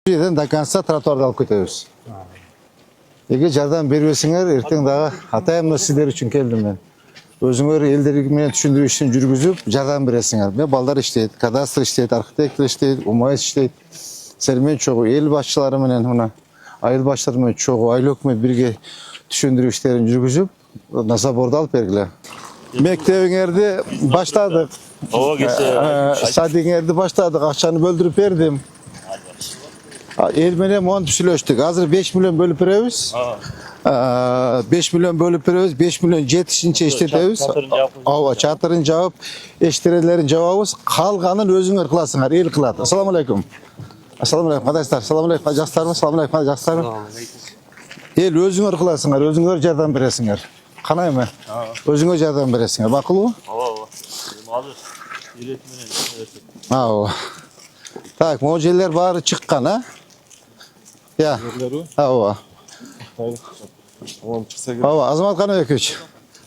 Жерден до конца тротуарды алып кетебиз. Эгер жардам бербесеңер, эртең дагы атайымда сиздер үчүн келдим мен. Өзүңөр элдер менен түшүндүрүү ишин жүргүзүп, жардам бересиңер. Мен балдар иштейт, кадастр иштейт, архитектор иштейт, УМАЭС иштейт. Силер менен чогуу эл башчылары менен мына айыл башчылары менен чогуу айыл өкмөт бирге түшүндүрүү иштерин жүргүзүп, заборду алып бергиле. Мектебиңерди баштадык. Садиңерди баштадык, акчаны бөлдүрүп бердим. Ел менен монтип сүйлөштүк. Азыр 5 миллион бөлүп беребиз. 5 миллион бөлүп беребиз. 5 миллион жетишинче иштетебиз. Ооба, чатырын жаап, эштерелерин жабабыз. Калганын өзүңөр кыласыңар, эл кылат. Ассаламу алейкум. Ассаламу алейкум, кадастар. Ассаламу алейкум, жастарым. Ассаламу алейкум, жастарым. Эл өзүңөр кыласыңар, өзүңөр жардам бересиңер. Канайбы? Өзүңөр жардам бересиңер. Макулбу? Ооба. Азыр ирет менен. Ооба. Так, могу жерлер баары чыккан, а? Я. Ооба. Ооба, Азамат Каныбекович.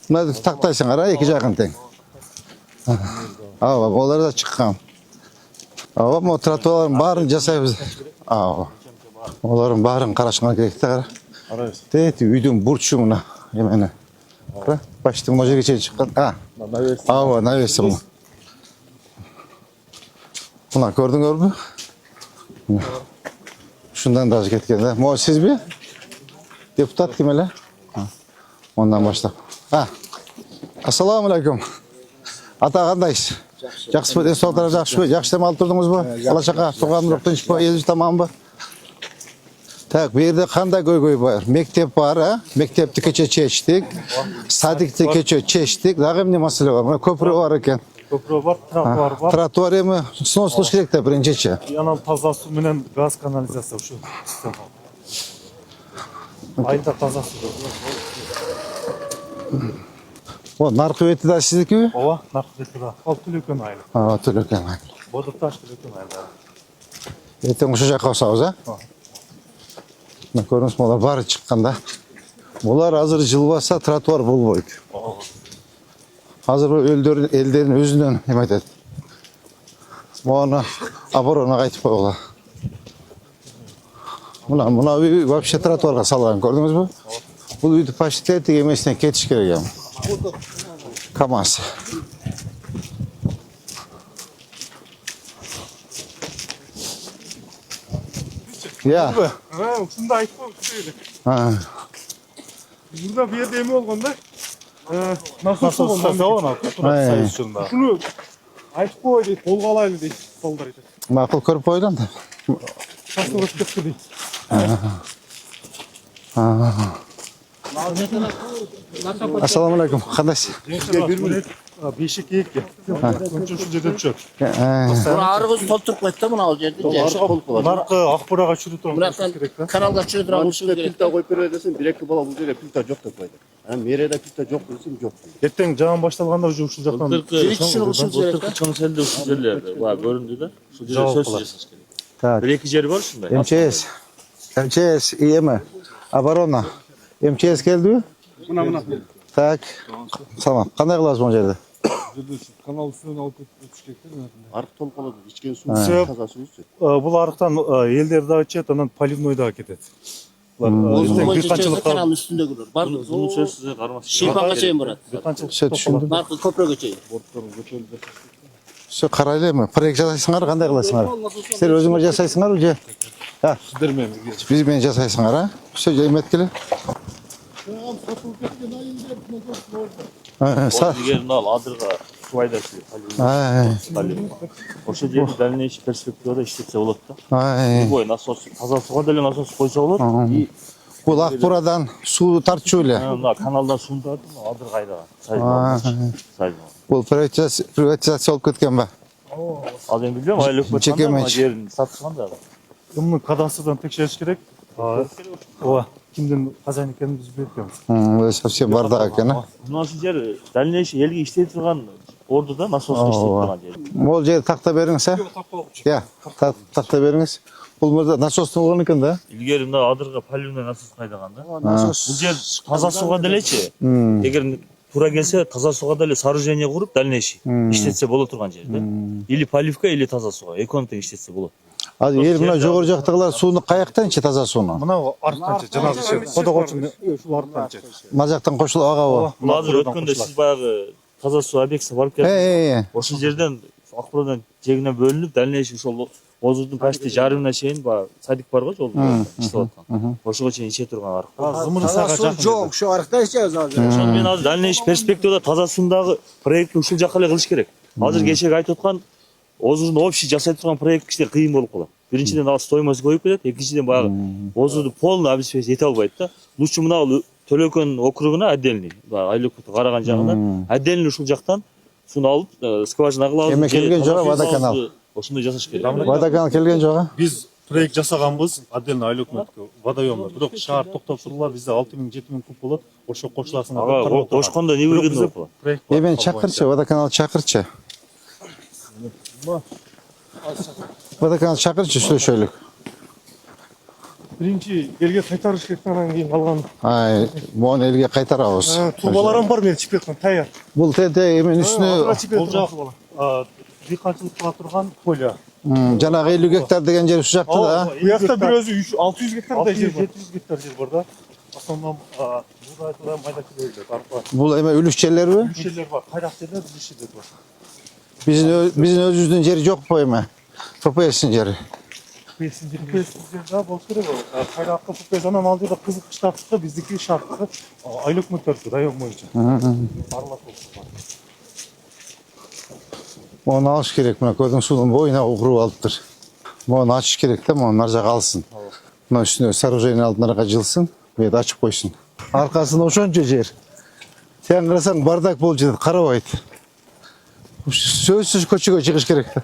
Мына тактайсыңар, эки жагын тең. Ооба, олар да чыккан. Ооба, могу тротуарлардын баарын жасайбыз. Ооба. Олардын баарын карашыңар керек да. Карайбыз. Тети үйдүн бурчу мына эмени. Кара, почти могу жерге чейин чыккан. Ооба, навеси мына. Мына көрдүңөрбү? Шундан даже кеткен да. Могу сизби? Депутат ким эле? Ондан баштап. Ассаламу алейкум. Ата кандайсыз? Жакшысызбы? Ден соолуктарыңыз жакшыбы? Жакшы дем алып турдуңузбу? Бала чака туган жок тынчпы? Элибиз тамамбы? Так, бу жерде кандай көйгөй бар? Мектеп бар, а? Мектепти кече чечтик. Садикти кече чечтик. Дагы эмне маселе бар? Мына көпүрө бар экен. Көпүрө бар, тротуар бар. Тротуар эми сносулуш керек да биринчичи. Анан таза суу менен газ канализация ушу система. Айда таза суу. О, наркы бети да сиздикиби? Ооба, наркы бети да. Ал Түлөкөн айыл. Түлөкөн айыл. Бодурташ Түлөкөн айыл. Эртең ушул жака басабыз, а? Мына көрүңүз, булар баары чыккан да. Булар азыр жылбаса тротуар болбойт. Азыр элдердин өзүнөн эме айтат. Муну оборона кайтып койгула. Мына үй вообще тротуарга салган, көрдүңүзбү? Бул үйдү почти тиги эмесинен кетиш керек эми. КамАЗ. Я. Ушунда айтып койгула. Мурда бу жерде эме болгон да. Насос болгон. Ушуну айтып кой дейт, колго алайлы дейт, балдар айтат. Макул көрүп койдум да. Насос өтүп кетти дейт. Ассаламу алейкум. Кандайсыз? Бешик эки. Ошо жерден түшөт. Арыгыз толтуруп койт да мына ал жерде. Наркы акбурага чүрүп турган. Каналга чүрүп турган ушул керек. Пилта коюп бере десем, бир-эки бала бул жерде пилта жок деп койду. Анан мэрияда пилта жок десем, жок. Эртең жаан башталганда уже ушул жактан Былтыркы чоң селде ушул жерлер баа көрүндү да. Ушул жерде сөзсүз жасаш керек. Так. Бир-эки жери бар ушундай. МЧС, эме, оборона. МЧС келдиби? мына. Так. Салам. Кандай кыласыз бул жерде? Канал суун алып өтүш керек да. Арык толуп калат, ичкен суу, таза суу ичет. Бул арыктан элдер дагы ичет, анан поливной дагы кетет. Каналдын үстүндө көрөр. Бардык Бунун сөзсүз кармас. Шипанга чейин барат. Түшүндүм. Наркы көпүрөгө чейин. Все карайлы эми. Проект жасайсыңар, кандай кыласыңар? Силер өзүңөр жасайсыңарбы же? Сиздер менен Биз менен жасайсыңар, а? Все, эметкиле. Дигерин ал адырга пайдасы. Ошол жерде дальнейший перспективада иштетсе болот да. Любой насос, таза сууга деле насос койсо болот. Бул Акбурадан суу тартчу эле. Мына каналдан суу тартып, адыр кайдаган. Бул приватизация болуп кеткен ба? Ал эми билбейм, айыл өкмөт жерин сатышкан да. Кимдин кадастрдан текшериш керек. Ооба, кимдин хозяин экенин биз билбей атпайбыз. Совсем бардак экен, а? Мына ушул жер дальнейший элге иштетип турган ордуда насоска иштетип турган жер. Могул жерди такта бериңиз, а? Такта бериңиз. Бул мырза насос болгон экен да? Илгери мына адырга поливной насос кайдаган да. Бул жер таза сууга делечи. Эгер туура келсе таза сууга деле сооружение куруп дальнейший иштетсе боло турган жер да. Или поливка, или таза сууга. Экөөнү тең иштетсе болот. Азыр эл мына жогору жактагылар сууну каяктан ичет, таза сууну? Мынау арықтан ішеді, жанағы ішеді. Қодағолшың ушул арықтан ішеді. Мазактан кошулуп агабы? Бул азыр өткөндө сиз баягы таза суу объектисине барып келдиңиз. Ошол жерден Акбурадан жегинен бөлүнүп, дальнейший ошол Озурдун почти жарымына чейин баягы садик бар го жолдо иштеп аткан. Ошого чейин иче турган арык. Зымырысага жакын. Жок, şu арыкта içeceğiz azыр. Ошону мен азыр дальнейший перспективада таза суундагы проектти ушул жака эле кылыш керек. Азыр кечеги айтып аткан Озурдун общий жасай турган проект кичине кыйын болуп калат. Биринчиден ал стоимость көбөйүп кетет, экинчиден баягы Озурду полный обеспечить эте албайт да. Лучше мына Төлөкөн округуна отдельный, Айлыкуту караган жагынан отдельный ушул жактан сууну алып, скважина кылып Эме келген жок, водоканал. Ошондой жасаш керек. Водоканал келген жок? Биз проект жасаганбыз, отдельно Айлыкмөткө водоемдор. Бирок шаар токтоп тургула бизде 6000-7000 куб болот. Ошо кошуласың. Ага, кошкондо не выгодно болуп калат. Эмен чакырчы, водоканал чакырчы. Водоканал чакырчы сүйлөшөлүк. Биринчи элге кайтарыш керек, анан кийин калган. Ай, мону элге кайтарабыз. Турбаларым бар, мен чип кеткен таяр. Бул теде эмен үстүнө Бул жак дыйканчылык кыла турган поля. жанагы 50 гектар деген жер ушул жакта да. Бу жакта бир өзү 600 гектардай жер бар. 700 гектар жер бар да. Основном бурайдылар майда келет, арпа. Бул эме үлүш жерлерби? Жерлер бар, кайрак жерлер, үлүш жерлер бар. Биздин өзүбүздүн жери жокпу эме? ППСтин жери. ППС да болуш керек. Кайракка ППС анан ал жерде кызык штаттыкы, биздики шарттыкы Айлыкмөттөрдү район боюнча. Барлап болсун. Мону алыш керек, мына көлдүн суунун боюна угуруп алыптыр. Мону ачыш керек да, мону нар жака алсын. Мына үстүнө сооружение алдынарга жылсын, бүйөт ачып койсун. Аркасында ошончо жер. Сен карасаң бардак болуп жатат, карабайт. Сөзсүз көчөгө чыгыш керек да.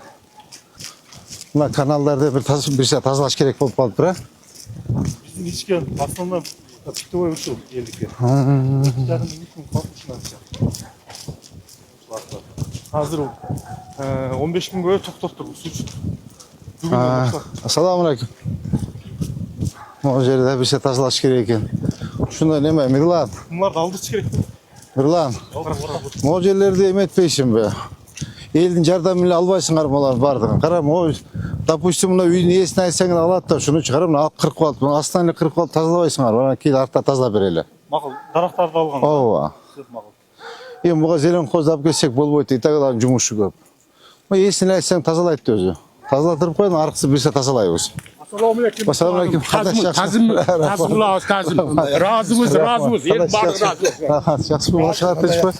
Мына каналдарды бир тазалаш керек болуп калыптыр, а? Биздин ичкен основной питьевой ушул элдикке. Жарым үчүн калпышынан азыр 15 күнгө токтоптур суу үчүн. Бүгүн баштап. Ассаламу алейкум. Могу жерде бирсе тазалаш керек экен. Ушундай неме, Мирлан. Муларды алдырыш керек. Мирлан. Могу жерлерди эметпейсиңби? Элдин жардамы менен албайсыңар булардын бардыгын. Кара, могу допустим, мына үйдүн ээсине айтсаң алат да, шуну чыгарып мына алып кырып коет. Мына астынан эле кырып коюп тазалабайсыңар. Анан кийин артта тазалап берели. Макул, дарактарды алган. Ооба. Эми буга зеленхозду алып келсек болбойт, итагалардын жумушу көп. Ээсине айтсаң тазалайт өзү. Тазалатырып коюн, аркысы бирсе тазалайбыз. Assalamu alaikum. Assalamu alaikum. Tazım. Razımız. El barı Жақсы.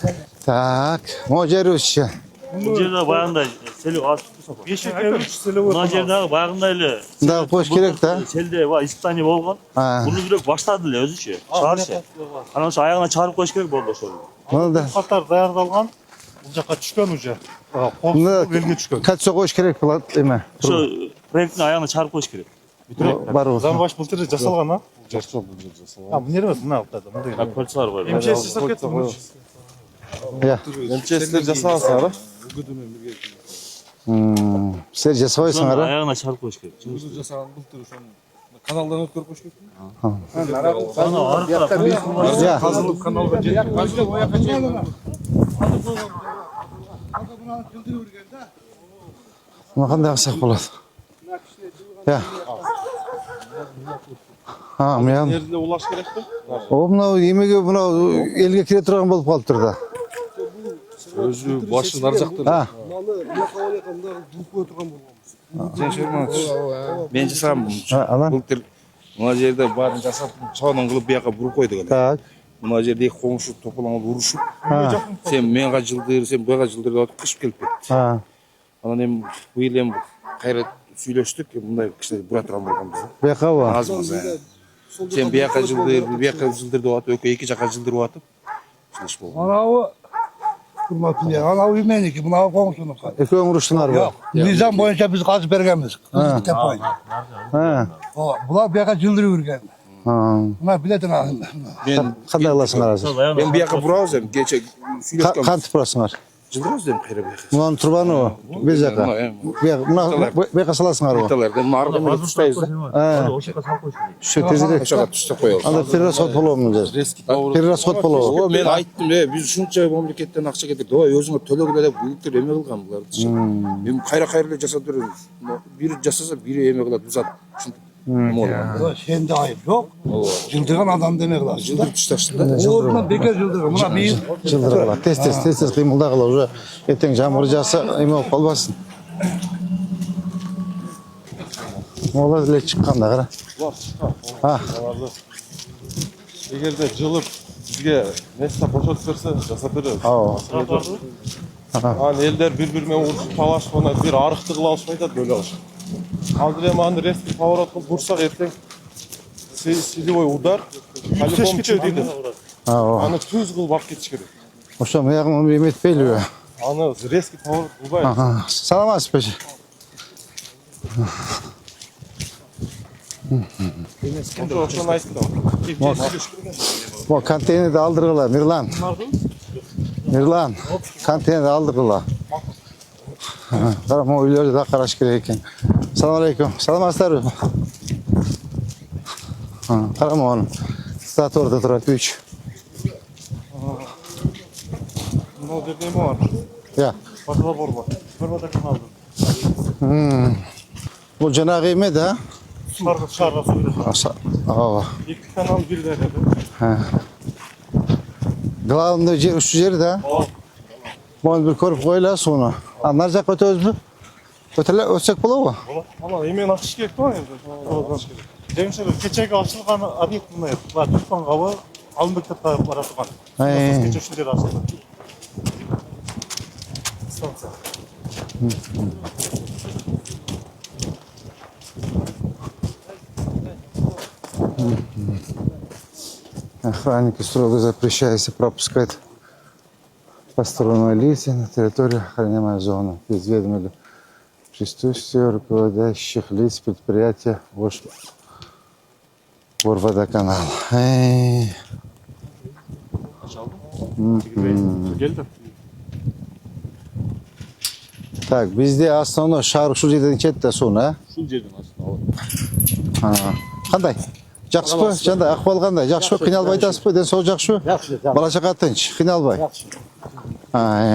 Так, могу жерибизчи. Бул жерде баягындай селек аз сапа. 5 гектар 3 селе бар. Мына жердеги баягындай эле Мындагы коюш керек да. селде испытание болгон. Буну бирок баштады эле өзүчө. Чыгарышы. Анан ошо аягына чыгарып коюш керек болду ошол. Мына да. Каттар даярдалган. Бул жака түшкөн уже. Мына Элге түшкөн. катса коюш керек болот эме. Ошо проекттин аягына чыгарып коюш керек. Бар. Замбаш былтыр жасалган, а? Жашыл бул жер жасалган. А, бул эмес, мына аптада мындай. Кольцолор бар. МЧС жасап кетти. Я. МЧСтер жасалгансыңар, а? Силер жасабайсыңар, а? Аягына чыгарып коюш керек. Жасаған былтыр ошону каналдан өткөрүп коюш керек. Я. Казылып каналга жетти. Мына кандай аксак болот? Я. Мен Жерде улаш керек да. мына эмеге мына элге кире турган болуп калыптыр да. Өзү башын ар жакта. Мен жасам. Анан. Былтыр мына жерде баарын жасап, чоонун кылып бияка буруп койдук эле. Так. Мына жерде коңшу тополоңуп урушуп, сен менга жылдыр, сен буга жылдыр деп атып кышып келип кетти. Анан эми быйыл эми кайра сүйлөштүк, мындай кичине бура турган болгонбуз. Бuyakaба. Азбыз. Сен бияка жылдыр деп атып, экөө эки жака жылдырып атып, ушундай болгон. Anavı kurmatın anavı yemeniki, buna komşunuk. Ekөөң уруштуңарбы? Nizam boyunca biz gazı bergemiz. Kızı tepoy. Bular bir yaka cıldırı yürgen. Buna biletin ağzında. Мен Кандай кыласыңар азыр? мен бияка бурабыз эми, кече сүйлөшкөнбүз. Кантип бурасыңар? жылдырабыз эми кайра бияка. Мунун турбаны о. Бер жака. Мына бияка саласыңар го. Айталар эми ары менен түштөйбүз да. Ошол жака салып коюш керек. Şu tezirek. Ошого түштөп коебуз. Anda перерасход болобу дер. Перерасход болобу. О, мен айттым, биз ушунча мамлекеттен акча кетти. Ой, өзүңөр төлөгүлө деп бүгүктөр эме кылган буларды. Эми кайра эле жасап беребиз. Бири жасаса бири эме кылат, бузат. Ушинтип. Sende ayıp yok. Yıldırgan adam demek lazım. Жылдыр түштөштү да. Oğlundan bekar yıldırgan. Buna bir Жылдыргыла. Тез кыймылдагыла уже. Эртең жамгыр жааса эме болуп калбасын. Мола эле чыкканда кара. Ha. Эгерде жылып бизге место бошотуп берсе жасап беребиз. Анан элдер бири-бири менен урушуп талашып, ана бир арыкты кыла алышпай атат бөлө алышып. Азыр эми аны резкий поворот кылып бурсак эртең силевой удар по-любому чыгат. Аны түз кылып алып кетиш керек. Ошо мыягын эметпейлиби? Аны резкий поворот кылбайбыз. Саламатсызбы? Ошону айттым. Бу контейнерди алдыргыла, Мирлан, контейнерди алдыргыла. Кара, могу үйлөрдү да караш керек экен. Салам алейкум. Саламатсыздарбы? Кара, могу статорда турат 3. Мына жерде эме бар. Я. Забор бар. Бир батакен алдым. Бул жанагы эме да? Шарга суу. Ооба. 2 канал бирде. Главный жер ушу жер да? Мону бир көрүп койлу сууну. Нар жака өтөбүзбү? Өтсөк болобу? Ана эмени ачыш керек да эми. Демешер кечеги ачылган объект мына. Туткан кабы Алмектепке бара турган. Кече ушул жер ачылды. Станция. Охранники строго запрещается пропускать посторонние лица на территорию охраняемой зоны без ведома присутствия руководящих лиц предприятия Орводоканал. Так, bizde основной шаар ушул жерден четте сууну, а? Ушул жерден астына. Кандай? Жакшыбы? Жандай акыбал кандай? Жакшыбы? Кыйналбай атасызбы? Ден соо жакшыбы? Жакшы. Бала чака тынч, кыйналбай.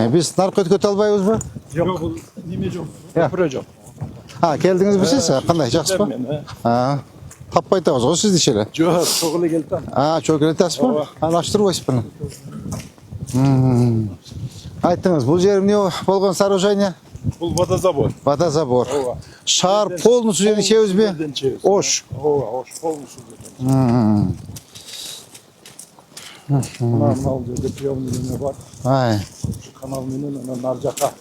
Биз наркотик өтө албайбызбы? Yok. Nime yok. Köprü yok. Келдиңизби сиз? Кандай? Жакшысызбы? Таппай атабыз го сизди ишеле. Yok. Çok ile geldi. Çok эле атасызбы? Аштырбайсызбы? Айттыңыз, бул жер эмне болгон сооружение? Бул водозабор. Водозабор. Шаар полностью жерин чебизби? Ош. Ооба, полностью. Мына жерде приемный линия бар. Şu kanal menен нар жака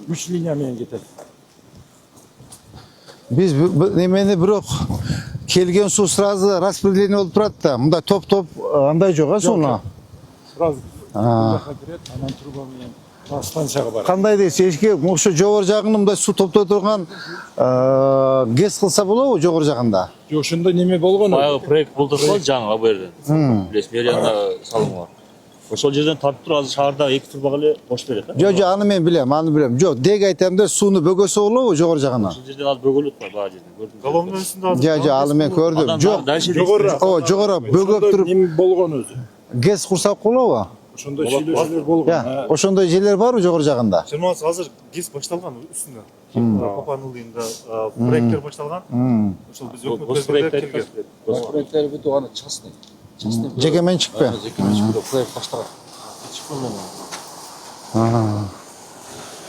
3 линия менен кетет. Биз немени бирок келген суу сразу распределение болуп турат да. Мында топ андай жок а сууну. Сразу. Анан труба менен станцияга бар. Кандай десе, эшке ошо жогору жагында мындай суу топтой турган ГЭС кылса болобу жогору жагында? Жок, ошондой неме болгон. Баягы проект болтурган жаңы бу жерден. Билесиз, мэрияда салым бар. Ошол жерден тартып туруп азыр шаарда 2 турбага эле бош берет. Жок, аны мен билем. Жок, деги айтам да, сууну бөгөсө болобу жогору жагынан? Ошол жерден азыр бөгөлөт да баа жерден. Көрдүм. Головной үстүндө Жок, аны мен көрдүм. Жок, жогору бөгөп туруп Неме болгон өзү. ГЭС курсак болобу? Ошондой сүйлөшүүлөр болгон. Ошондой жерлер барбы жогору жагында? Жырмасы азыр ГИС башталган үстүндө. Папанулинде проекттер башталган. Ошол биз өкмөт келген. Проекттер бүтүп аны частный. Жеке менчикпи? Жеке менчик проект баштаган.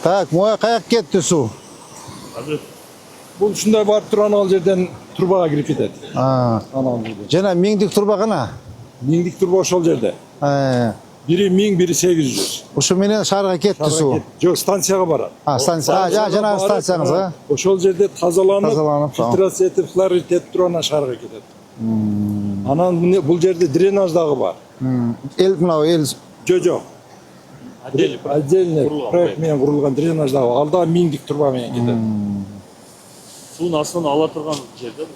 Так, моя каяк кетти суу? Бул ушундай барып турган ал жерден турбага кирип кетет. Анан Жана миңдик турба кана? миңдик турба ошол жерде. Бири 1000, бири 800. Ушу менен шаарга кетти суу. Жок, станцияга барат. Станция, жанагы станцияңыз, Ошол жерде тазаланып, Тазаланып, фильтрация этип, хлорид этип турган шаарга кетет. Анан бул жерде дренаж дагы бар. эл Жок. Отдельный проект менен курулган дренаж дагы бар. Ал да 1000 турба менен кетет. Суун астынан ала турган жерде.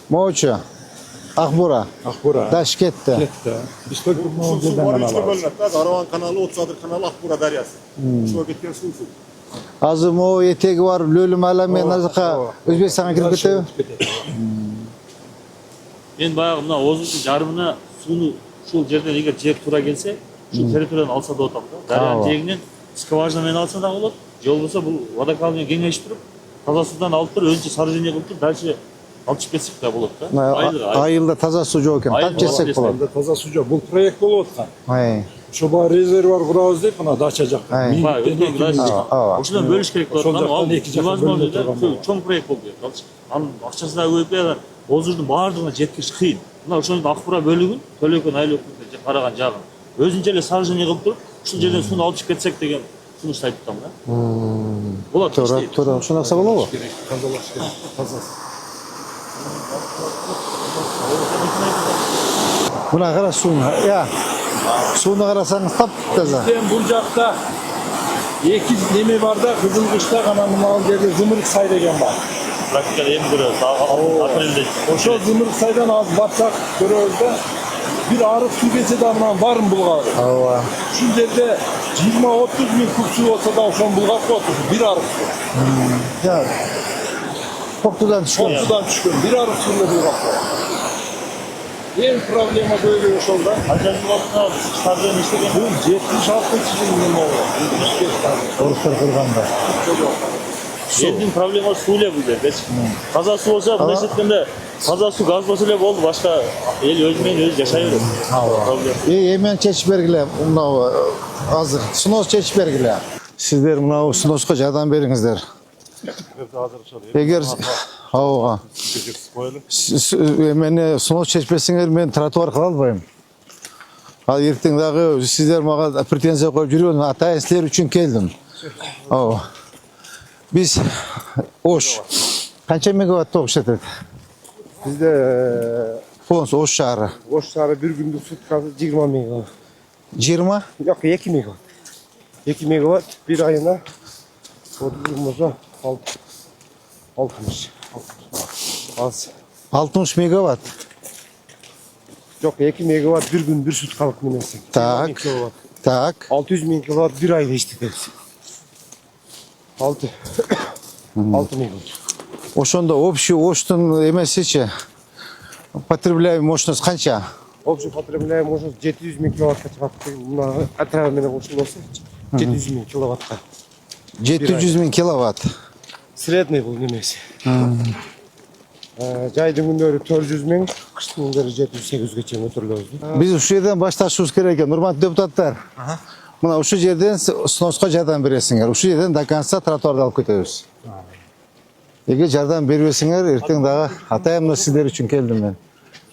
Моочу. Акбура. Акбура. Даш кетти. Кетті. Біз только Su var üçte bölünür. Aravan kanalı, 36 kanalı, Akbura deryası. Şu gitken su. Азыр могу этеги бар лөлүм ала мен азырка Өзбекстанга кирип кетеби? Мен баягы мына Озудун жарымына сууну ушул жерден эгер жеп туура келсе, ушул территориядан алса да болот да. Дарыянын жээгинен скважина менен алса да болот. Же болбосо бул водоканал менен кеңешип туруп, таза суудан алып туруп, өзүнчө сооружение кылып туруп, дальше алып чыгып кетсек да болот да. Айылда таза суу жок экен. Канча этсек болот? Таза су жоқ. Бұл проект болып отқан. Ай. Шоба резервуар құрабыз деп, мына дача жаққа. Ошондон бөлүш керек болот. Ошол жактан эки жакка Невозможно да. бөлүнүп турган Чоң проект болду. Анын акчасы да көбөйүп калган. Озурдун баардыгына жеткириш кыйын. Мына ошондун Акбура бөлүгүн Төлөкөн айлык караган жагын өзүнчө эле сооружение кылып туруп, ушул жерден сууну алып чыгып кетсек деген сунуш айтып атам да. Болот. Туура, ошондой акса болобу? Мына кара сууну. Я. Сууну карасаңыз таптаза. Сен бұл жақта екі неме бар да, Кызылкышта ғана мынау жерде Зымырық сай деген бар. Практикада эми көрөбүз. Апрелде. Ошол Зымырық сайдан аз батсақ көрөбүз да, bir арық су келсе да мынан барын бұлғар. Ооба. Ушул жерде 20-30 миң куб су болса да ошону бұлғап коет, bir арық су. Ya. Portudan түшкөн. Судан түшкөн, bir арық суны бұлғап коет. Ең проблема böyle ошол да. Канча жыл болду стадион иштеген? Бул 76-жылдын неме болду. Орустар кырганда. Элдин проблемасы суу эле бул жерде. Таза суу болсо, мындайча айтканда, таза суу газ болсо эле болду, башка эл өзү менен өзү жашай берет. Проблема. Эмен чечип бергиле. Мынау азыр сунос чечип бергиле. Сиздер мынау суноско жардам бериңиздер. Эгер ооба. Мени сунос чечпесиңер мен тротуар кыла албайм. Ал эртең дагы сиздер мага претензия коюп жүргөн, атайын силер үчүн келдим. Ооба. Биз Ош канча мегаватт ток иштетет? Bizde Фонс Ош шаары. boş sarı bir günlük sutkası 20 megawatt. 20? Yok 2 megawatt. 2 megawatt bir ayına odunumuza 60. Az. 60 мегаватт. Yok 2 megawatt bir gün bir sutkalık nemesi. Так. 20 kilowatt. Так. 600 bin kilowatt bir ayda işletiriz. 6 megawatt. Ошондо общий Оштун эмесичи потребляемый мощность канча? Общий потребляем мощность 700 bin kilowattка çıkarttık. Atravamene koşulması 700 bin kilowattка. 700 миң киловатт. Средний бұл немесі. Жайдың күндері 400 мың, қыштың күндері 700-800-ге чейін өтірлөбүз. Биз ушул жерден башташыбыз керек экен. Урматтуу депутаттар. Мына ушул жерден сноско жардам бересиңер. Ушул жерден до конца тротуарды алып кетебиз. Эгер жардам бербесиңер, эртең дагы атайын сиздер үчүн келдим мен.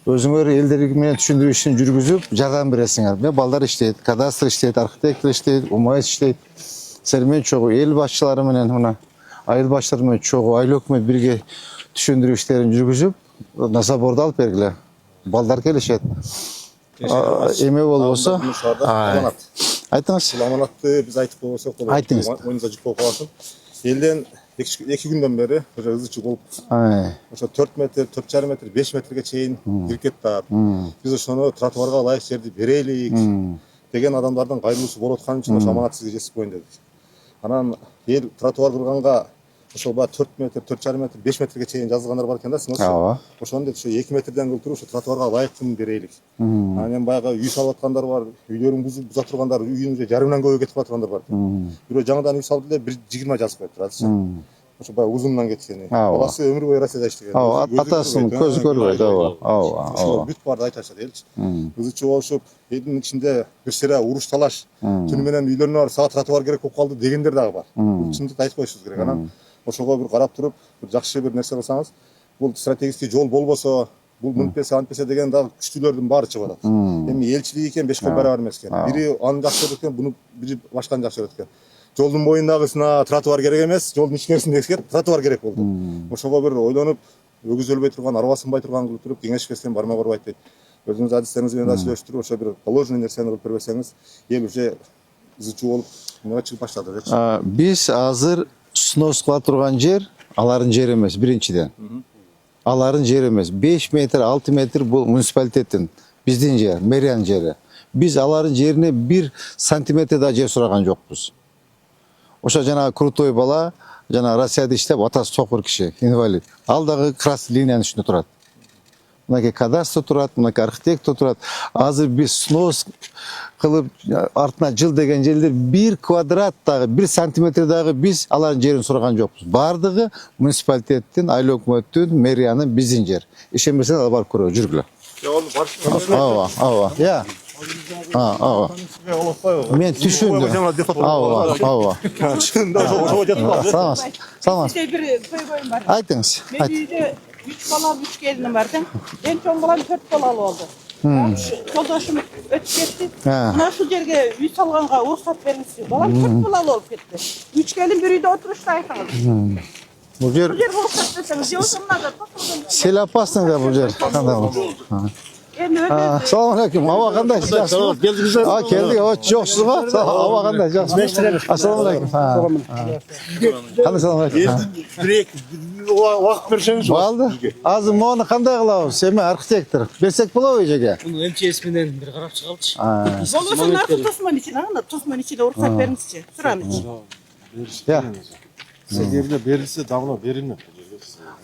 Өзүңөр элдер менен түшүндүрүү ишин жүргүзүп, жардам бересиңер. Мен балдар иштейт, кадастр иштейт, архитектор иштейт, УМС иштейт. Силер менен чогуу эл башчылары менен мына айыл баштары менен чогуу айыл өкмөт бирге түшүндүрүү иштерин жүргүзүп, насаборду алып бергиле. Балдар келишет. Эме болбосо, айтыңыз. Аманатты biz айтып болсок болот. Айтыңыз. Мойнуңузга жүк болуп калсын. Элден 2 күндөн бери ошо ызычы болуп, ошо 4 метр, 4,5 метр, 5 метрге чейин кирип кетти. Биз ошону тротуарга ылайык жерди берелик деген адамдардын кайрылуусу болуп аткан үчүн ошо аманат сизге жетип коеюн дедик. Анан эл тротуар кылганга ошол 4 метр, 4,5 метр, 5 метрге чейин жазылгандар бар экен да, сиңоз. Ооба. Ошону деп ошо 2 метрден кылтырып ошо тротуарга ылайыктын берелик. Анан баягы үй салып аткандар бар, үйлөрүн буза тургандар, үйүнүн жарымынан көбү кетип аткандар бар. Бирөө жаңадан үй салды деп 1,20 жазып коюп турат. Ошо баягы узундан кеткени. Баласы өмүр бою Россияда иштеген. Атасын көз көрбөйт, ооба. Ошо бүт барды айтышат элчи. Ызычы болушуп, элдин ичинде бир сыра уруш талаш, түнү менен үйлөрүнө барып сага тротуар керек болуп калды дегендер дагы бар. Чындыкты айтып коюшубуз керек. Анан ошого бир карап туруп, бир жакшы бир нерсе кылсаңыз, бул стратегический жол болбосо, бул мынтпесе антпесе деген дагы күчтүүлөрдүн баары чыгып атат. Эми элчилик экен, беш кол барабар эмес экен. Бири аны жакшы көрөт экен, буну бири башканы жакшы көрөт экен. Жолдун боюндагысына тротуар керек эмес, жолдун ичкерисиндегисине тротуар керек болду. Ошого бир ойлонуп, өгүз өлбөй турган, араба сынбай турган кылып туруп, кеңешпестен бармай көрбөйт дейт. Өзүңүз адистериңиз менен да сүйлөштүрүп, ошо бир положенный нерсени кылып бербесеңиз, эл уже ызычуу болуп, эмеге чыгып баштады дечи. Биз азыр снос кыла турган жер алардын жери эмес, биринчиден. Аларын жeri емес. 5 метр, 6 метр бұл муниципалитеттің, біздің жер, мэрияның жері. Біз аларын жеріне 1 сантиметр да жер сұраған жоқпыз. Оша жаңағы крутой бала, жаңағы Россияда іштеп, атасы соқыр кіші, инвалид. Алдағы красный линияның ішінде тұрады. Мынаке кадастр тұрады, мынаке архитектор тұрады. Азыр біз снос қылып, артына жыл деген жерде 1 квадраттағы, 1 сантиметрдағы біз аларын жерін сұраған жоқпыз. Бардығы муниципалитеттің, айлы өкмөттің, мэрияның біздің жер. Ишенбесен ал барып көріп жүргілі. Ава. Я. Мен түшіндім. Ава. Саламат. Айтыңыз. Мен үйде 3 балалы 3 gelinim vardı. En çok balam 4 balalı oldu. Yoldaşım ötüp gitti. Buna şu yerge üy salğanğa ruhsat verilsin. Balam 4 balalı olup gitti. 3 gelin bir uyda oturuştaysanız. Bu yer Bu yer ruhsat deseniz, yosunlar da tutulun. sel apasın da bu yer. Assalamu alaikum. Hava qanday? Yaxshimi? Keldik. Yo'qsiz ha? Hava qanday? Yaxshimi? Assalomu alaykum. Qanday assalomu alaykum? Vaqt berseniz Bo'ldi. Hozir buni qanday qilamiz? Sen arxitektor. Bersak bo'ladimi joyga? Bunu MTS bilen bir qarab chiqaldi. Olursa narxı Tosman için, Tosman içinde ruhsat verilsin. Sıran için. Ya. Yerine verilse davula verilmez.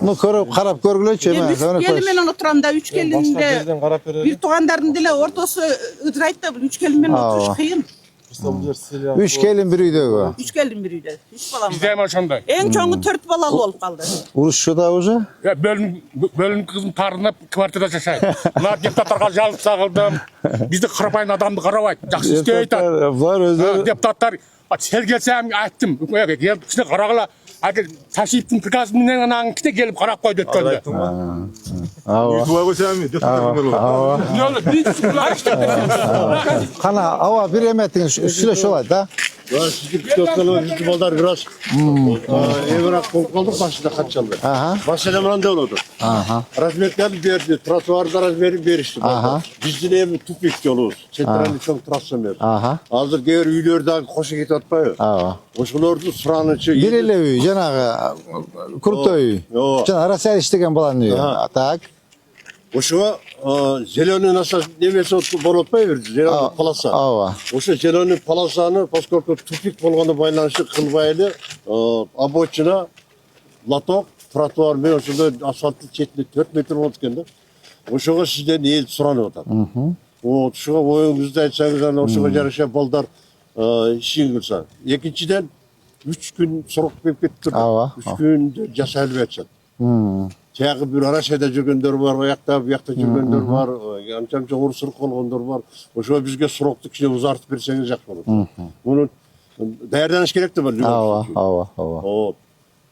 Bunu qarab ko'rgulaychi. Ben 3 gelinmen oturamda 3 gelinde bir tuğandarın dile ortası ıdrayt da 3 gelinmen oturuş kıyın. 3 kelin bir uyda bu. 3 gelin bir uyda. 3 balam var. Bizden aşağıda. En çoğu 4 balalı olup kaldı. Uruşuda уже? Ya bölüm kızım tarınıp kvartirada yaşayın. Bunlar deputatlarga жалып сағылдым. Bizde kırpayın adamды қарабайды. Жақсы істеп айтады. Var özleri. Депутаттар сел келсем айттым. Келіп кішіне қарағыла. Ташиевтің приказыменен анаң кішіне келіп қарап қойды өткенде. Qana ava bir emetiniz üstüne şolay da. Sizin piyotkalı bizim balдар biraz evrak koluk başında kaçaldı. Başında manda oldu. Razmetler verdi, trotuarda razmeri verişti. Bizden ev tupik yolu, çetreni çok trasömer. Hazır gelir üylerde koşu git atmıyor. Oşulardı sıranıcı. Bir ele üy, janağı Kurtoy. Janağı Rasya iştegen bolan üy. Tak. Oşuğa Zeloni nasıl demesi bolotpay Zeloni palasa. Oşu Zeloni palasаны поскольку tupik bolğanı baylanışı kılbaylı aboçuna latok trotuar men oşunda asfaltlı çetli 4 metre oldu. Oşuğa sizden el suranı otar. O şuğa oyunuzda aytsanız ana oşuğa jarışa balдар işin kılsa. İkinciden 3 gün soruk berip ketip 3 gün jasayılıp atışat. Тағы bir Арашада жүргендер бар, bu yakta жүргендер бар, анча урсурук болгондор бар. Ошо бизге сурокты кичине узартып берсеңиз жакшы болот. Муну даярданыш керек да бар.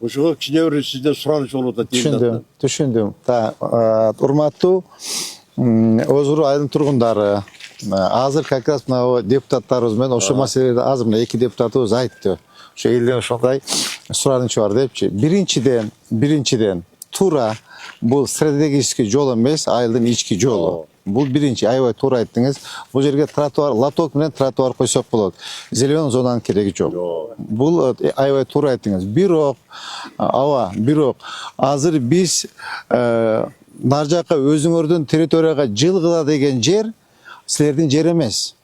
Ошого кичине бир сизден сураныч болуп атат. Түшүндүм. Урматтуу Озур айылдын тургундары, азыр как раз мына депутаттарыбыз менен ошо маселеде азыр мына 2 депутатыбыз айтты. Ошо элден ошондой суранычы бар депчи. Биринчиден тура бұл стратегический жол емес, айылдың ички жолу. Бұл биринчи, аябай туура айттыңыз. Бұл жерге тротуар, лоток менен тротуар койсок болот. Зелёный зонанын кереги жок. Бұл аябай туура айттыңыз. Бирок азыр биз нар жака өзүңөрдүн территорияга жылгыла деген жер силердин жер эмес.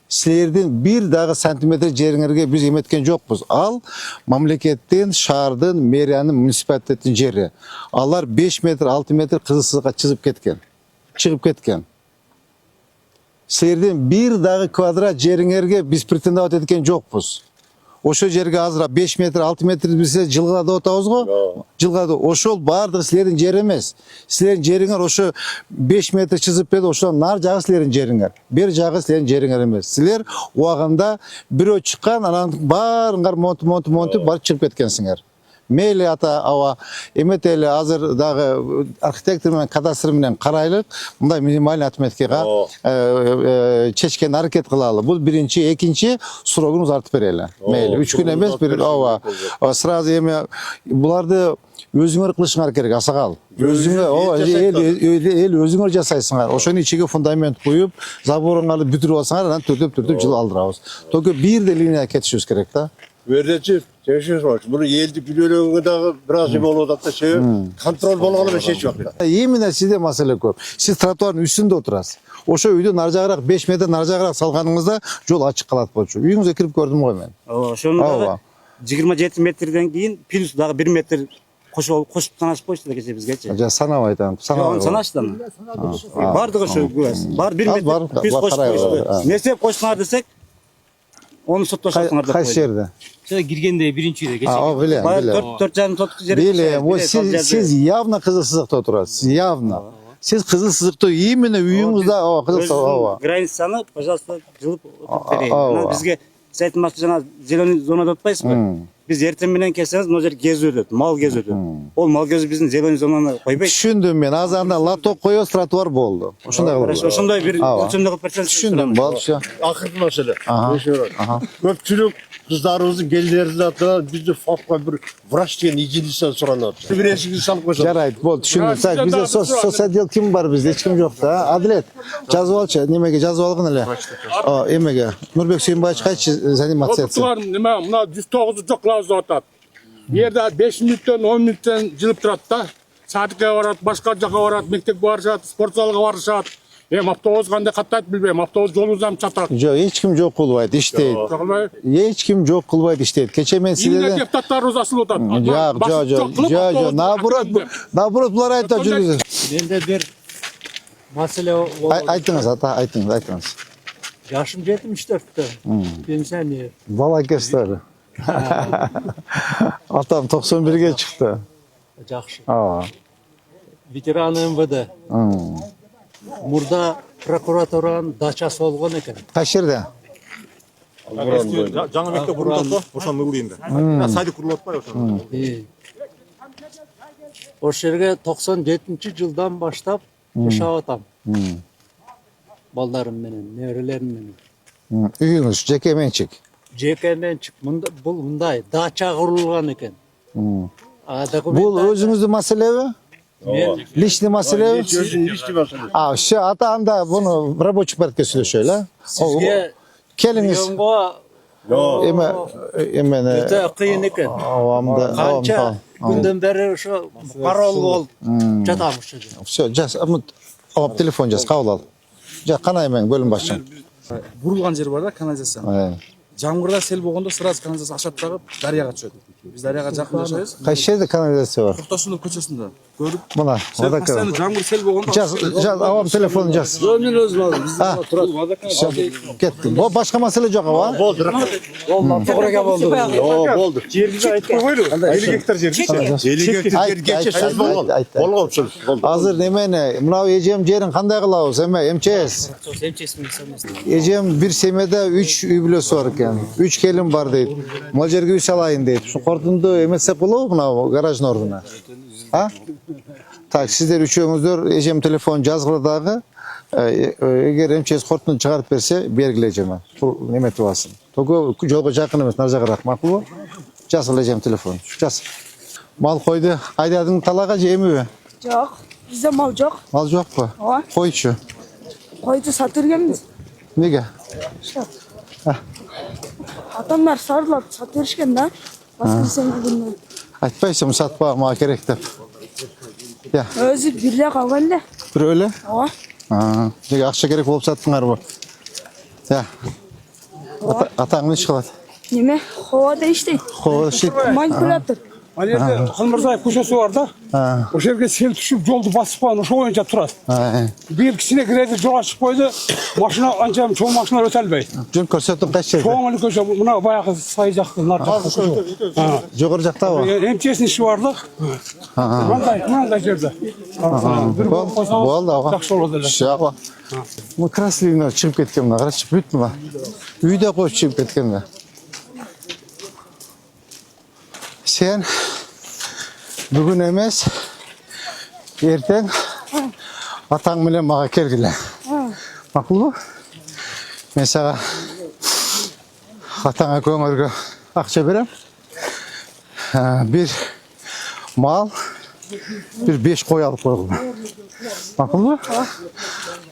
Силердин бир дагы сантиметр жериңерге биз эметкен жокпуз. Ал мамлекеттин, шаардын, мэриянын, муниципалитеттин жери. Алар 5 метр, 6 метр кызылсызга чыгып кеткен. Силердин бир дагы квадрат жериңерге биз претендовать эткен жокпуз. Ошо жерге азыр 5 метр, 6 метр бизе жылгыла деп атабыз го. Жылгыда ошол бардыгы силердин жер эмес. Силердин жериңер ошо 5 метр чызып берди, ошо нар жагы силердин жериңер. Бер жагы силердин жериңер эмес. Силер убагында бирөө чыккан, анан баарыңар монтуп барып чыгып кеткенсиңер. Мейли ата аба эметели азыр дагы архитектор менен кадастр менен карайлык мындай минимальный отметкага чечкен аракет кылалы. Бул биринчи, экинчи срогун узартып берели. Мейли 3 күн эмес, бир сразу эме буларды өзүңөр кылышыңар керек, асагал. Эл өзүңөр жасайсыңар. Ошонун ичиге фундамент коюп, заборыңарды бүтүрүп алсаңар, анан түртүп жыл алдырабыз. Только бир да линия кетишибиз керек да. Öğretici teşhis var. Bunu yeldi biliyorlar da biraz gibi olur da şey kontrol bolğanı bir şey yok. Еміне sizde mesele көп. Siz trotuarın üstünde oturasыз. Ошо үйдөн наржагыраак 5 метр наржагыраак салганыңызда жол ачык калат болчу. Үйүңүзгө кирип көрдүм го мен. Ошону дагы 27 метрден кийин плюс дагы 1 метр кошуп санашып койчу да кече бизгечи. Жа санап айтам. Санап. Санаштым. Бардыгы ошо бар 1 метр плюс кошуп койчу. Не себеп койсуңар десек, onu соттошосуңар деп койду. Кайсы жерде? Şöyle girgende birinci үйдө кече. Билем, билем. 4,5 соткы жер. Билем, siz явно кызыксыздыкта отурасыз. Явно. Siz кызыксыздыкта именно үйүңүздө кызыксыз. Границаны, пожалуйста, жылып отуруп берейин. Бизге сиз айтмакчы жана зеленый зонада отпайсызбы? Биз эртең менен келсеңиз, мына жер кезүү өтөт, мал кезүү өтөт. Ол мал кезүү биздин зеленый зонаны койбойт. Түшүндүм мен. Азанда лоток коёбуз, тротуар болду. Ошондой кылып. Ошондой бир өлчөмдө кылып берсеңиз. Түшүндүм, болду. Akırtı mesele. Köpçülük kızlarımızın gelirlerinde hatta bizde farklı bir vraç diyen ikincisinden soranlar. Bir eşik salıp koyalım. Жарайт, болду, түшүндүм. Бизде соцотдел ким бар бизде? Эч ким жок да. Адилет, жазып алчы, немеге жазып алгын эле. Эмеге? Нурбек Сүйүнбаевич кайчы заниматься этсе? Oturttular nima, mına 109 çok lazım atat. Yerde 5 minuttan 10 minuttan jılıp turat da. Saatike barat, başka jaka barat, mektep barışat, sport zalıga barışat. Avtobus kандай каттайт билбейм. Avtobus жолубуздан чатат. Жок, эч ким жок кылбайт, иштейт. Эч ким жок кылбайт, иштейт. Кече мен силерден депутаттарыбыз асылып атат. Жок. Наоборот, булар айтат жүргүзөт. Менде бир маселе Айтыңыз, айтыңыз. Yaşım 74'te. Pensioner. Волонтерстер. Atam 91'ge çıktı. Жақсы. Veteran MVD. Murda prokuraturaның дачасы болған екен. Қай жерде? Жаңа мектеп құрылды, ошоның ылдыйында. Садик құрылып атпай ошоның. Ошол жерге 97-жылдан баштап жашап атам. Балдарым менен, неберелерим менен. Үйүңүз жеке менчик. Жеке менчик. Бул мындай дача курулган экен. Бул өзүңүздүн маселеби? Личный маселеби? Личный маселе. Şu anda bunu рабочий порядке сүйлөшөлү, э? Сизге Келиңиz. Эмени өтө кыйын экен. Канча күндөн бери ошо парол болуп жатам ошо жерде. Все, жаз, алып телефон жаз, кабыл ал. Жа кана эмен бөлүм башчы. Бурулган жер бар да, канализация. Жамгырда сел болгондо сразу канализация ашат дагы дарыяга түшөт. Биз дарыяга жакын жашайбыз. Кайсы жерде канализация бар? Токтосулук көчөсүндө. Көрүп. Мына, Мына постоянно жамгыр сел болгондо. Жаз, алам телефон жаз. Мен өзүм алдым. Биз турат. Кетти. Бу башка маселе жок, а? Болду. To'g'riga bo'ldi. Болду. Жерге айтып койбойлу. 50 гектар жер. 50 гектар geçe söz болгон. Болгон сөз. Азыр немени, мынау эжем жерин кандай кылабыз, эме МЧС? Эжем бир семьяда 3 үй бүлөсү бар экен. 3 келин бар дейт. Могу жерге үй салайын дейт. Ушу кордунду эмесе болобу мына гараждын ордуна? Так, сиздер үчөөңүздөр эжем телефон жазгыла дагы. Эгер МЧС кордун чыгарып берсе, бергиле эжеме. Бул неметип алсын. Төгө жолго жакын эмес, наржагыраак, макулбу? Жазгыла эжем телефон. Жаз. Мал койду, айдадың талага же эмиби? Жок, бизде мал жок. Мал жокпу? Койчу. Койду сатып бергенбиз. Неге? Адамдар сарылап сатып беришкен да. Воскресенье күнү. Айтпайсың, сатпа, мага керек деп. Өзү бирде калган эле. Бирөө эле? Ооба. Неге акча керек болуп саттыңарбы? Атаң иш кылат? Неме? Ховада иштейт. Ховада иштейт. Манипулятор. Ал жерде Кылмырзаев көчөсү бар да. Ошол жерге сел түшүп жолду басып койгон, ошо боюнча турат. Бир кичине киреді жолга чыгып койду, машина анча чоң машиналар өтө албайт. Жөн көрсөтүп кайсы жерде? Чоң эле көчө, мына баягы сай жакта, нар жогору жактабы? МЧСтин иши бар да. Мындай жерде. Болду, ага. Жакшы болот эле. Шаба. Мына красивый чыгып кеткен мына, карачы, бүт мына. Үйдө коюп чыгып кеткен да. Sen bugün emez, erten ataң менен мага келгиле. Макулбу? Мен сага атаңа көңөргө акча берем. Бир мал, бир 5 кой алып койгула. Макулбу?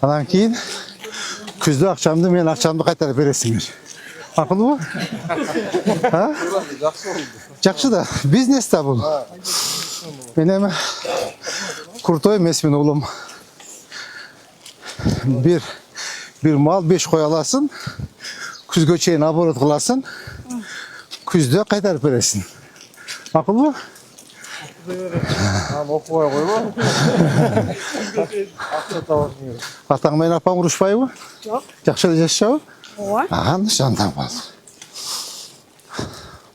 Анан кийин күздө акчамды, мен акчамды кайтарып бересиңер. Акылбы? Ha? Жақсы да, бизнес та бұл. Мен эми Куртой эмесмин улум. Bir mal 5 қой аласың, күзгө чейин оборот кыласың, күздө кайтарып бересиң. Акылбы? Окубай койбо. Атаң менен апаң урушпайбы? Жок. Жакшы эле жашашабы? Ооба. Жандан бол.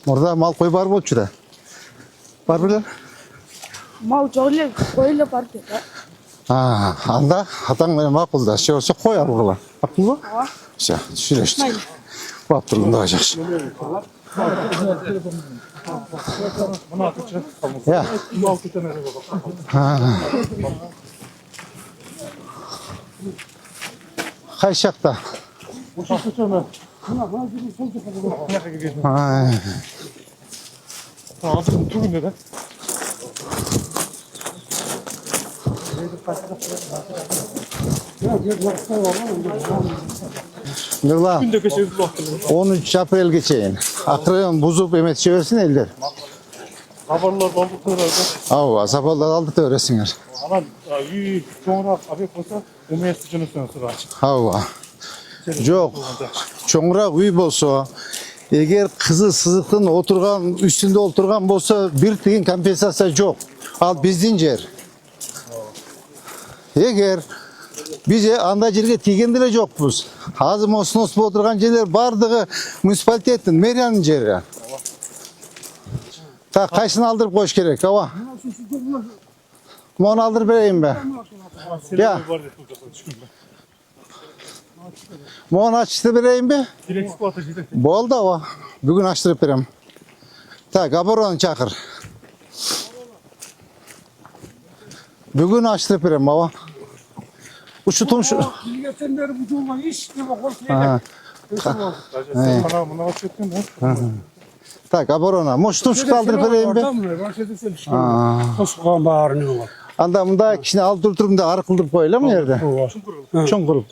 Мурда мал кой бар болчу да. Бар беле? Мал жок эле, кой эле бар дейт. Анда атаң менен макулдашып болсо кой алгыла. Акылбы? Ооба. Все, түшүнөштүк. Баптыр, мындай жакшы. Ya. Қай жақта? Азыр түгүндө да. Nurlan, 13 aprelge çeyin. Akırın buzup emetçi versin elder. Хабарларды алдык көрөбүз. Azapallar aldık da öğresinler. Анан үй чоңураак объект болсо, уместный жөнөтүнөн сурачы. Жоқ, чоңырақ үй болса, егер қызы сызықтың үстінде отырған болса, бір тиын компенсация жоқ. Ал біздің жер. Егер biz anda жерге тигенділе жоқпыз. Азым осынос отырған жерлер бардығы муниципалитеттің, мэриянын жері. Так, қайсыны алдырып қойыш керек, ава? Мұны алдырып берейін бе? Я. Мұны açtı bereyim be? Болды ава. Бүгін açtırıp berem. Так, Аборон'u çakır. Бүгін açtırıp berem ava. Uçu tumşu. Bilgetten beri bu yoldan hiç ne bak olsun. Так, Аборона. Может, tumşu kaldırıp bereyim be? Tosqan bağırını var. Anda mında kişini alıp durdurum da arı kıldırıp koyuyla mı yerde? Çoğun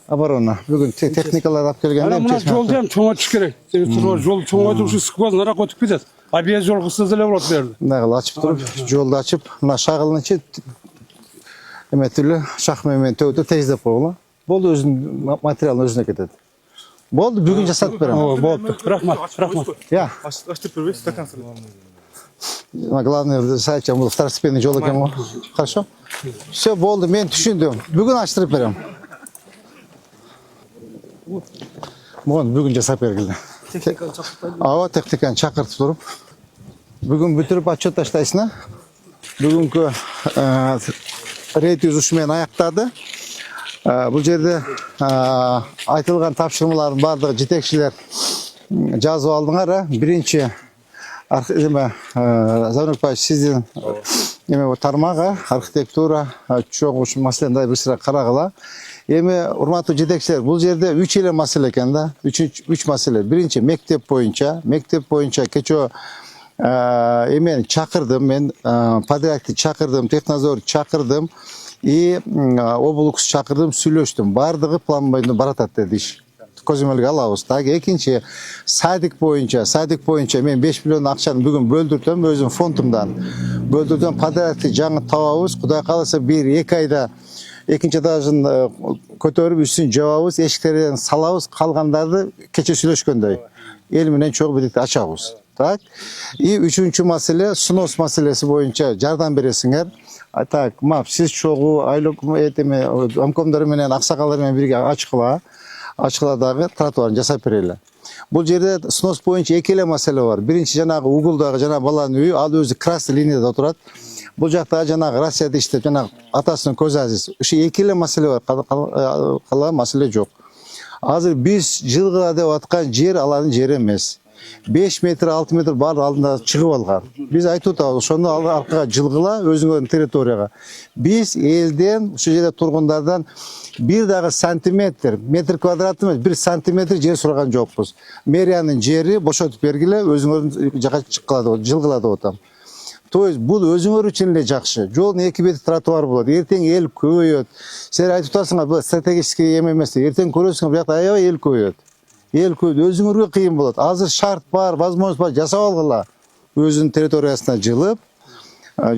Аборона. Бүгін техникалар алып келгенде Мына жол дем чоңа түш керек. Жол чоңа түшү сквоз нарак өтүп кетет. А без жол кысыз эле болот берди. Нагыл açıp durup, жолду açıp, мына шагылынчы эметүлү шахмемен төтө тездеп койгула. Болду өзүнүн материалын өзүнө кетет. Болду, бүгүн жасатып берем. Болду. Рахмат, рахмат. Я. Açtırıp бербейсиз стакан сыры. Главное, сайтчан бул второстепенный жол экен го. Хорошо? Все, болду, мен түшүндүм. Бүгүн açtырып берем. Бүгін жасап бергілді. Техниканы шақыртып тұрып. Бүгін бүтіріп отчет таштайсына. Бүгінгі рейд үзушімен аяқтады. Бұл жерде айтылған тапшырмалардың бардығы жетекшілер жазып алдыңар. Бірінші Завнукбай сізден тармаға архитектура чоң үшін мәселенді бір sıra қарағыла. Эми урматтуу жетекчилер, бул жерде 3 эле маселе экен да. 3 маселе. Биринчи мектеп боюнча кечөө эмен чакырдым, мен подрядчикти чакырдым, технадзор чакырдым и облукс чакырдым, сүйлөштүм. Бардыгы план боюнча баратат деди иш. Көзөмөлгө алабыз. Так, экинчи садик боюнча мен 5 миллион акчаны бүгүн бөлдүрдүм, өзүм фондумдан. Бөлдүрдүм, подрядчикти жаңы табабыз. Кудай кааласа 1-2 айда экинчи этажын көтөрүп, үстүн жабабыз, эшиктерден салабыз, калгандарды кече сүйлөшкөндөй. Эл менен чогуу бирдикте ачабыз. Так. И үчүнчү маселе, снос маселеси боюнча жардам бересиңер. Так, сиз чогуу амкомдор менен, аксакалдар менен бирге ачкыла дагы тротуарын жасап берели. Бул жерде снос боюнча 2 эле маселе бар. Биринчи жанагы угулдагы баланын үйү, ал өзү красный линияда отурат. Бул жакта жанагы Россияда иштеп, жанагы атасынын көз азиз. Ушу 2 эле маселе бар, калган маселе жок. Азыр биз жылгыла деп аткан жер алардын жери эмес. 5 метр, 6 метр бар алдында чыгып алган. Биз айтып атабыз, ошону аркага жылгыла өзүңөрдүн территорияга. Биз элден, ушу жерде тургундардан bir дагы сантиметр, метр квадрат эмес, 1 сантиметр жер сураган жокпуз. Мэриянын жери бошотуп бергиле, өзүңөрдүн жака жылгыла деп атам. То есть бул өзүңөр үчүн эле жакшы. Жолдун эки бети тротуар болот. Эртең эл көбөйөт. Сен айтып атасыңар, бул стратегический эме эмес. Эртең көрөсүңөр, бияқта аябай эл көбөйөт. эл көп өзүңөргө кыйын болот. Азыр шарт бар, возможность бар, жасап алгыла. Өзүнүн территориясына жылып,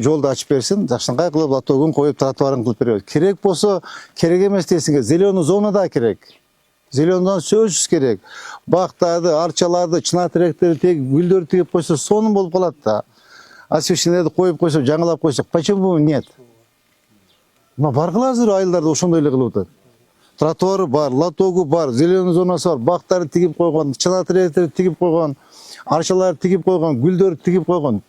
жолду ачып берсин, жакшынкай кылып лотогун коюп тротуарын кылып беребиз. Керек болсо, керек эмес десинге, зеленый зона да керек. Зеленый зона сөзсүз керек. Бактарды, арчаларды, чына теректерди тег, гүлдөрдү тигип койсо, сонун болуп калат да. Освещенияларды коюп койсо, жаңылап койсок, почему нет? Баргыла азыр айылдарда ошондой эле кылып атат. Тротуары бар, лотогу бар, зеленый зонасы бар, бактарды тигип койгон, чына теректерди тигип койгон, арчаларды тигип койгон, гүлдөрдү тигип койгон.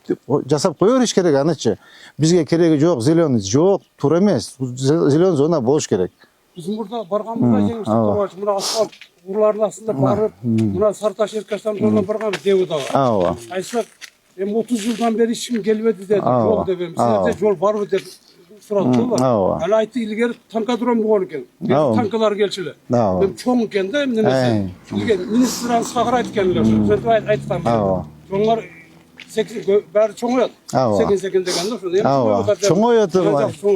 Жасап кое бериш керек анычы. Бизге кереги жок, зеленый жок, туура эмес. Зеленый зона болуш керек. Биздин мурда барганбызда жеңиш турбачы, мына асфальт урлардын астында барып, мына Сарташ Эркаштан жолдон барганбыз Девудага. Ооба. Айтсак, 30 жылдан бери эч ким келбеди деди. Жок деп, силерде жол барбы деп сураттылар. Аны айтты, илгери танкодром болгон экен. Танкалар келчү эле. Мен чоң экен да эмнеси. Илгери министр аңсыга карайт экен эле. Сөйтүп айткам. Чоңлар баары чоңоет. Секен деген да. Чоңоет.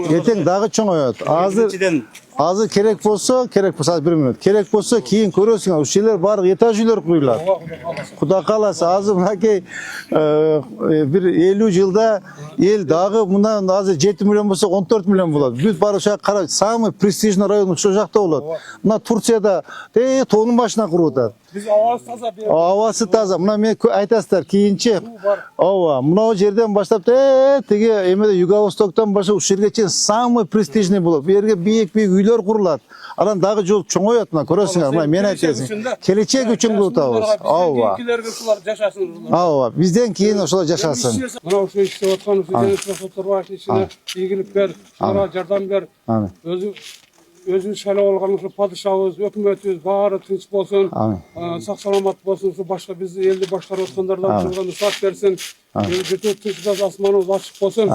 Эртең дагы чоңоет. Азыр керек болсо, бир мүнөт. Керек болсо кийин көрөсүң, ушулар баары этаж үйлөр куюлат. Куда каласа, азыр мынакей бир 50 жылда эл дагы мындан азыр 7 миллион болсо 14 миллион болот. Бүт баары ошо карап, самый престижный район ошол жакта болот. Мына Турцияда тоонун башына куруп атат. Биз абасы таза. Абасы таза. Мына мен айтасыздар, кийинчи. Ооба, мына жерден баштап тиги эмеде Юго-Востоктон баштап ушул жерге чейин самый престижный болот. Бу жерге бийик үйлөр курулат. Анан дагы жол чоңоет, мына көрөсүңөр. Мына мен айтасың. Келечек үчүн кылып атабыз. Ооба. Ооба, бизден кийин ошолор жашасын. Мына ушул иштеп аткан Турбачы ичине ийгилик бер, жардам бер. Өзүбүз шайлап алган ушу падышабыз, өкмөтүбүз баары тынч болсун, сак саламат болсун, ушу башка бизди элди башкарып аткандардан саат берсин, бүтүн тынчыбыз асманыбыз ачык болсун.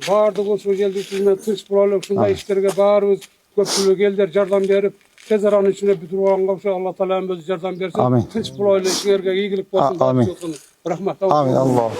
Баардыгы ушу элди ичинде тынч бололу, ушундай иштерге баарыбыз көпчүлүк элдер жардам берип, тез аранын ичинде бүтүрүп алганга ушу Алла Таалам өзү жардам берсин. Тынч бололу, ишиңерге ийгилик болсун. Амин. Рахмат. Амин. Аллах.